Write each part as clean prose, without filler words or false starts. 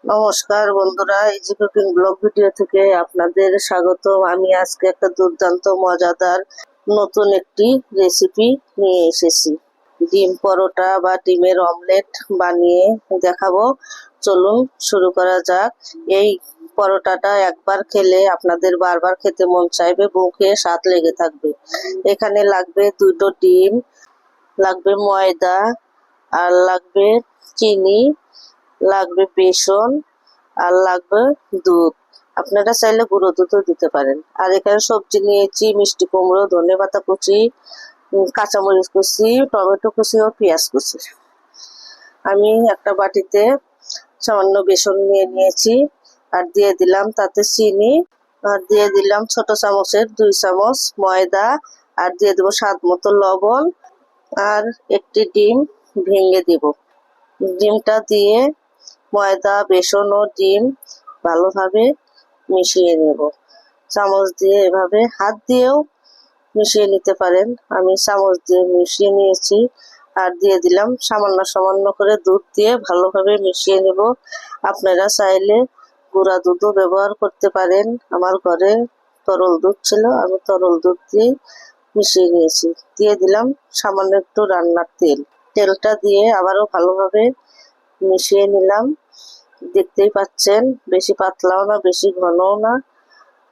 নমস্কার বন্ধুরা, easy cooking blog video থেকে আপনাদের স্বাগত। আমি আজকে একটা দুর্দান্ত মজাদার নতুন একটি রেসিপি নিয়ে এসেছি। ডিম পরোটা বা ডিমের অমলেট বানিয়ে দেখাবো। চলুন শুরু করা যাক। এই পরোটাটা একবার খেলে আপনাদের বারবার খেতে মন চাইবে, মুখে স্বাদ লেগে থাকবে। এখানে লাগবে দুটো ডিম, লাগবে ময়দা, আর লাগবে চিনি, লাগবে বেসন, আর লাগবে দুধ। আপনারা চাইলে গুঁড়ো দুধও দিতে পারেন। আর এখানে সবজি নিয়েছি মিষ্টি কুমড়ো, ধনেপাতা কুচি, কাঁচামরিচ কুচি, টমেটো কুচি ও পেঁয়াজ কুচি। আমি একটা বাটিতে সামান্য বেসন নিয়ে নিয়েছি, আর দিয়ে দিলাম তাতে চিনি, আর দিয়ে দিলাম ছোট চামচের 2 চামচ ময়দা, আর দিয়ে দেবো স্বাদ মতো লবণ, আর একটি ডিম ভেঙে দিব। ডিমটা দিয়ে ময়দা, বেসন ও ডিম ভালোভাবে মিশিয়ে নেব। চামচ দিয়ে এভাবে, হাত দিয়েও মিশিয়ে নিতে পারেন। আমি চামচ দিয়ে মিশিয়ে নিয়েছি, আর দিয়ে দিলাম সামান্য সামান্য করে দুধ দিয়ে ভালোভাবে মিশিয়ে নেব। আপনারা চাইলে গুঁড়া দুধও ব্যবহার করতে পারেন। আমার ঘরে তরল দুধ ছিল, আমি তরল দুধ দিয়ে মিশিয়ে নিয়েছি। দিয়ে দিলাম সামান্য একটু রান্নার তেল। তেলটা দিয়ে আবারও ভালোভাবে মিশিয়ে নিলাম। দেখতেই পাচ্ছেন, বেশি পাতলাও না বেশি ঘনও না।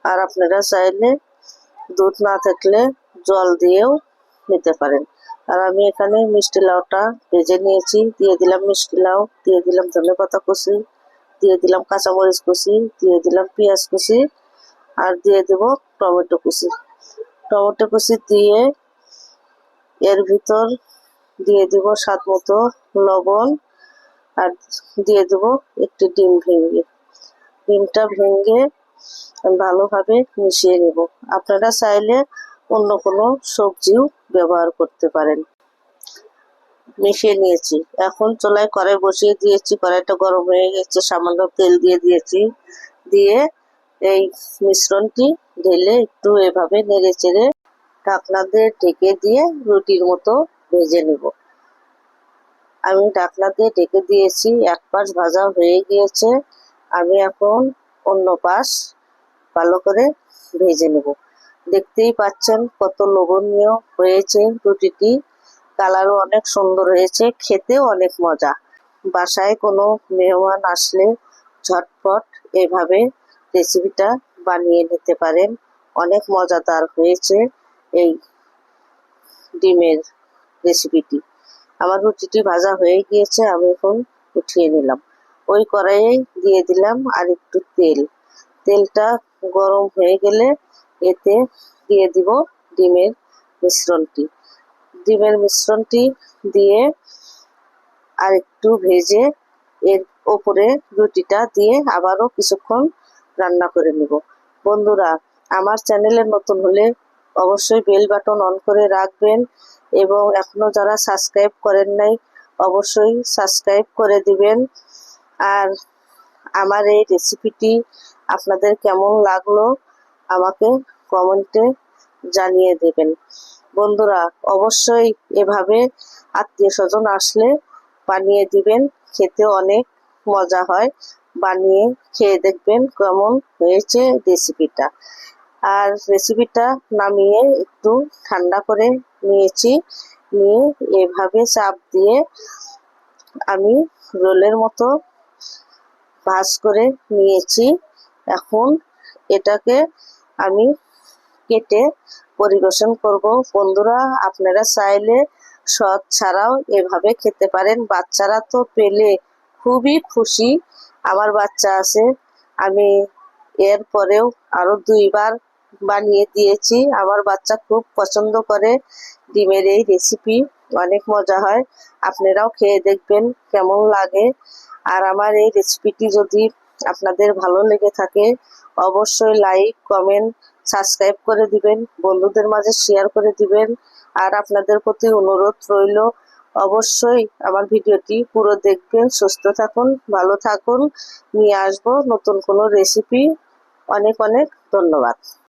আর আপনারা চাইলে দুধ না থাকলে জল দিয়েও নিতে পারেন। আর আমি এখানে মিষ্টি লাউটা ভেজে নিয়েছি। দিয়ে দিলাম মিষ্টি লাউ, দিয়ে দিলাম ধনেপাতা কুচি, দিয়ে দিলাম কাঁচামরিচ কুচি, দিয়ে দিলাম পেঁয়াজ কুচি, আর দিয়ে দেব টমেটো কুচি। টমেটো কুচি দিয়ে এর ভিতর দিয়ে দিব স্বাদ মতো লবণ, আর দিয়ে দেবো একটি ডিম ভেঙে। ডিমটা ভেঙে ভালোভাবে মিশিয়ে নেব। আপনারা চাইলে অন্য কোনো সবজিও ব্যবহার করতে পারেন। মিশিয়ে নিয়েছি। এখন চুলায় কড়াই বসিয়ে দিয়েছি। কড়াইটা গরম হয়ে গেছে, সামান্য তেল দিয়ে দিয়েছি। দিয়ে এই মিশ্রণটি ঢেলে একটু এভাবে নেড়ে চেড়ে ঢাকনা দিয়ে ঢেকে দিয়ে রুটির মতো ভেজে নেব। আমি ঢাকনা দিয়ে ঢেকে দিয়েছি। এক পাশ ভাজা হয়ে গিয়েছে। আমি এখন অন্য পাশ ভালো করে ভেজে নেব। দেখতেই পাচ্ছেন কত লোভনীয় হয়েছে রুটিটি। কালারও অনেক সুন্দর হয়েছে, খেতেও অনেক মজা। বাসায় কোনো মেহমান আসলে ঝটপট এভাবে রেসিপিটা বানিয়ে নিতে পারেন। অনেক মজাদার হয়েছে এই ডিমের রেসিপিটি। আমার রুটিটি ভাজা হয়ে গিয়েছে, আমি এখন উঠিয়ে নিলাম। ওই কড়াইয়ে দিয়ে দিলাম আর একটু তেল। তেলটা গরম হয়ে গেলে এতে দিয়ে দিব ডিমের মিশ্রণটি। ডিমের মিশ্রণটি দিয়ে আর একটু ভেজে এর ওপরে রুটিটা দিয়ে আবারও কিছুক্ষণ রান্না করে নেব। বন্ধুরা, আমার চ্যানেলে নতুন হলে অবশ্যই বেল বাটন অন করে রাখবেন, এবং এখনো যারা সাবস্ক্রাইব করেন নাই অবশ্যই সাবস্ক্রাইব করে দিবেন। আর আমার এই রেসিপিটি আপনাদের কেমন লাগলো আমাকে কমেন্টে জানিয়ে দেবেন। বন্ধুরা, অবশ্যই এভাবে আত্মীয় স্বজন আসলে বানিয়ে দিবেন, খেতে অনেক মজা হয়। বানিয়ে খেয়ে দেখবেন কেমন হয়েছে রেসিপিটা। আর রেসিপিটা নামিয়ে একটু ঠান্ডা করে নিয়েছি। নিয়ে এভাবে চাপ দিয়ে আমি রোলের মতো ভাঁজ করে নিয়েছি। এখন এটাকে আমি কেটে পরিবেশন করব। বন্ধুরা, আপনারা চাইলে সস ছাড়াও এভাবে খেতে পারেন। বাচ্চারা তো পেলে খুবই খুশি। আমার বাচ্চা আছে, আমি এর পরেও আরো 2 বার বানিয়ে দিয়েছি। আমার বাচ্চা খুব পছন্দ করে ডিমের এই রেসিপি, অনেক মজা হয়। আপনারাও খেয়ে দেখবেন কেমন লাগে। আর আমার এই রেসিপিটি যদি আপনাদের ভালো লেগে থাকে অবশ্যই লাইক, কমেন্ট, সাবস্ক্রাইব করে দিবেন, বন্ধুদের মাঝে শেয়ার করে দিবেন। আর আপনাদের প্রতি অনুরোধ রইল অবশ্যই আমার ভিডিওটি পুরো দেখবেন। সুস্থ থাকুন, ভালো থাকুন। নিয়ে আসবো নতুন কোনো রেসিপি। অনেক অনেক ধন্যবাদ।